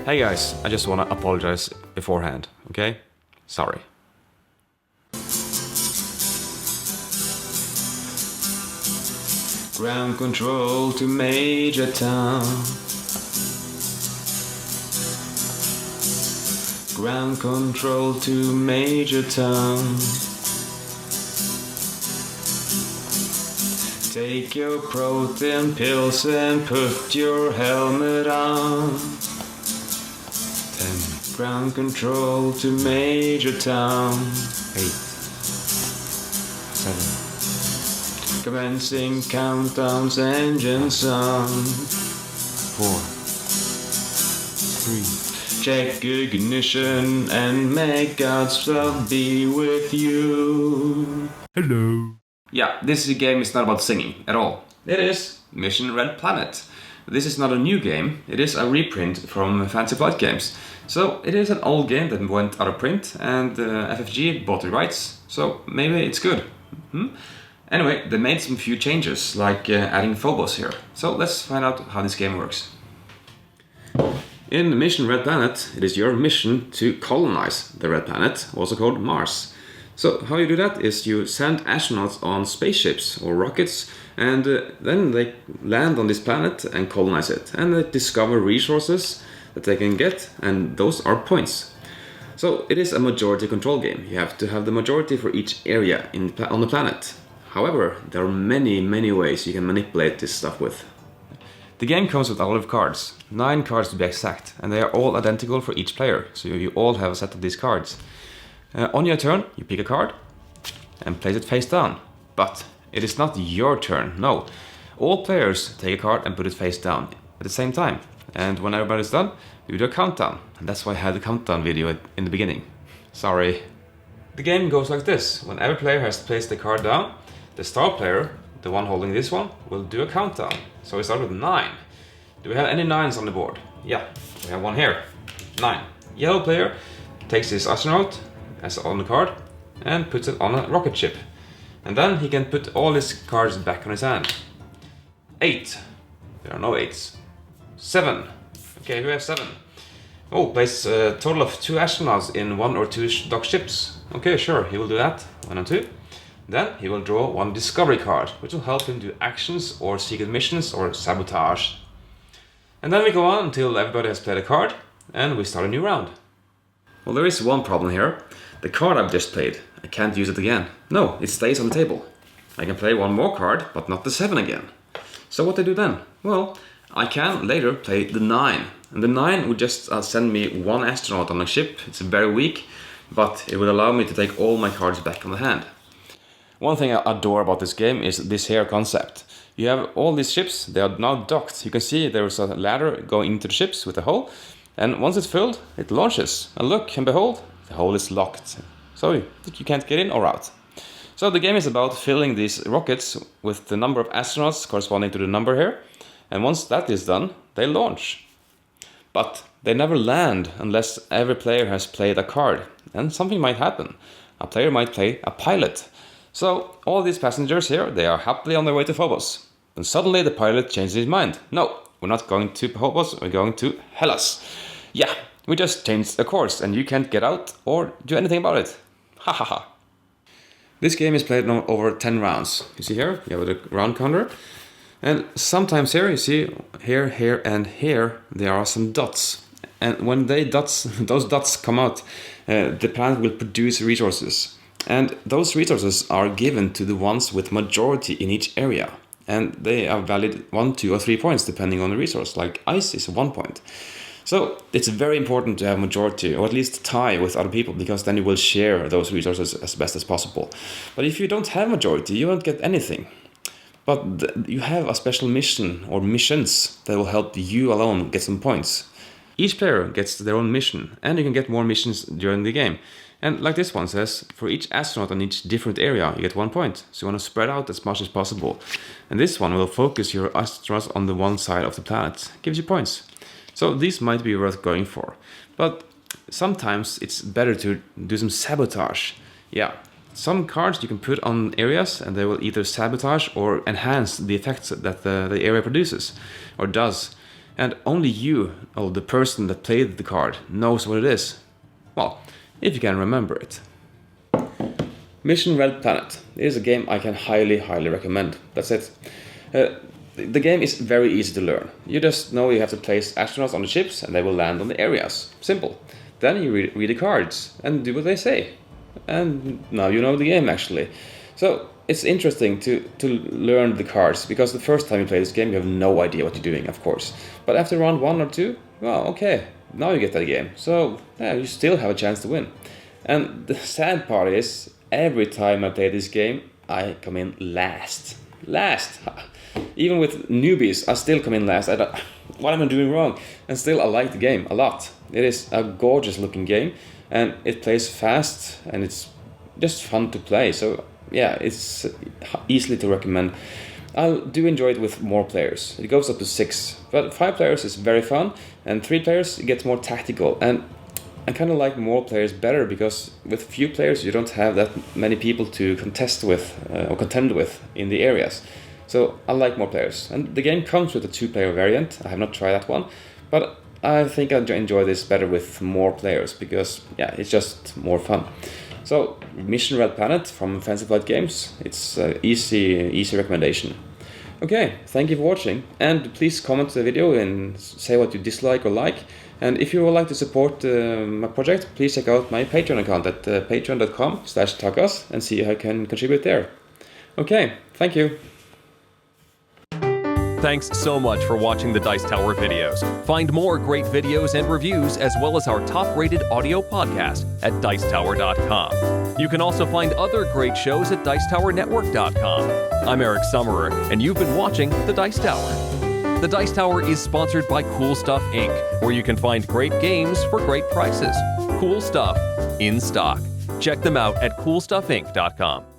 Hey guys, I just wanna apologize beforehand, okay? Sorry. Ground control to Major Town. Ground control to Major Town. Take your protein pills and put your helmet on. Ground control to Major Town. 8, 7. Commencing countdowns, engines on. 4, 3. Check ignition and may God's love be with you. Hello. Yeah, this game is not about singing at all. It is Mission Red Planet. This is not a new game, it is a reprint from Fancy Flight Games. So it is an old game that went out of print and FFG bought the rights, so maybe it's good. Anyway, they made some few changes, like adding Phobos here. So let's find out how this game works. In Mission Red Planet, it is your mission to colonize the Red Planet, also called Mars. So how you do that is you send astronauts on spaceships or rockets, and then they land on this planet and colonize it, and they discover resources that they can get, and those are points. So it is a majority control game. You have to have the majority for each area on the planet. However, there are many ways you can manipulate this stuff with. The game comes with a lot of cards, 9 cards to be exact, and they are all identical for each player, so you all have a set of these cards. On your turn, you pick a card and place it face down, but it is not your turn, no. All players take a card and put it face down at the same time. And when everybody's done, we do a countdown. And that's why I had the countdown video in the beginning. Sorry. The game goes like this. When every player has placed the card down, the star player, the one holding this one, will do a countdown. So we start with 9. Do we have any 9s on the board? Yeah, we have one here. 9. Yellow player takes his astronaut as on the card and puts it on a rocket ship. And then he can put all his cards back on his hand. 8. There are no 8s. 7. Okay, we have 7. Oh, place a total of 2 astronauts in 1 or 2 dock ships. Okay, sure, he will do that. 1 and 2. Then he will draw 1 discovery card, which will help him do actions or secret missions or sabotage. And then we go on until everybody has played a card, and we start a new round. Well, there is one problem here. The card I've just played, I can't use it again. No, it stays on the table. I can play one more card, but not the 7 again. So what do I do then? Well, I can later play the 9. And the 9 would just send me 1 astronaut on a ship. It's very weak, but it would allow me to take all my cards back on the hand. One thing I adore about this game is this here concept. You have all these ships, they are now docked. You can see there's a ladder going into the ships with a hole. And once it's filled, it launches. And look and behold, the hole is locked. So you can't get in or out. So the game is about filling these rockets with the number of astronauts corresponding to the number here. And once that is done, they launch. But they never land unless every player has played a card. And something might happen. A player might play a pilot. So all these passengers here, they are happily on their way to Phobos. And suddenly the pilot changes his mind. No, we're not going to Phobos, we're going to Hellas. Yeah, we just changed the course and you can't get out or do anything about it. Ha ha ha. This game is played over 10 rounds. You see here, you have the round counter. And sometimes here, you see, here, and here, there are some dots. And when those dots come out, the planet will produce resources. And those resources are given to the ones with majority in each area. And they are valid 1, 2, or 3 points depending on the resource, like ice is 1 point. So it's very important to have majority, or at least tie with other people, because then you will share those resources as best as possible. But if you don't have majority, you won't get anything. But you have a special mission or missions that will help you alone get some points. Each player gets their own mission, and you can get more missions during the game. And like this one says, for each astronaut on each different area, you get 1 point. So you want to spread out as much as possible. And this one will focus your astronauts on the one side of the planet. Gives you points. So these might be worth going for. But sometimes it's better to do some sabotage. Yeah, some cards you can put on areas and they will either sabotage or enhance the effects that the area produces or does. And only you, or the person that played the card, knows what it is. Well, if you can remember it. Mission Red Planet is a game I can highly recommend. That's it. The game is very easy to learn. You just know you have to place astronauts on the ships and they will land on the areas. Simple. Then you read the cards and do what they say. And now you know the game actually. So it's interesting to learn the cards, because the first time you play this game you have no idea what you're doing, of course. But after round 1 or 2, well, okay, now you get that game. So yeah, you still have a chance to win. And the sad part is, every time I play this game, I come in last. Even with newbies, I still come in last. What am I doing wrong? And still, I like the game a lot. It is a gorgeous looking game, and it plays fast, and it's just fun to play. So yeah, it's easily to recommend. I do enjoy it with more players. It goes up to 6, but 5 players is very fun, and 3 players it gets more tactical. And I kind of like more players better, because with few players you don't have that many people to contend with in the areas. So I like more players. And the game comes with a 2-player variant. I have not tried that one, but I think I enjoy this better with more players, because yeah, it's just more fun. So Mission Red Planet from Fancy Flight Games, it's an easy recommendation. Okay, thank you for watching, and please comment the video and say what you dislike or like. And if you would like to support my project, please check out my Patreon account at patreon.com/takas and see how I can contribute there. Okay, thank you. Thanks so much for watching the Dice Tower videos. Find more great videos and reviews, as well as our top-rated audio podcast at Dicetower.com. You can also find other great shows at Dicetowernetwork.com. I'm Eric Summerer, and you've been watching The Dice Tower. The Dice Tower is sponsored by Cool Stuff Inc., where you can find great games for great prices. Cool stuff in stock. Check them out at CoolStuffInc.com.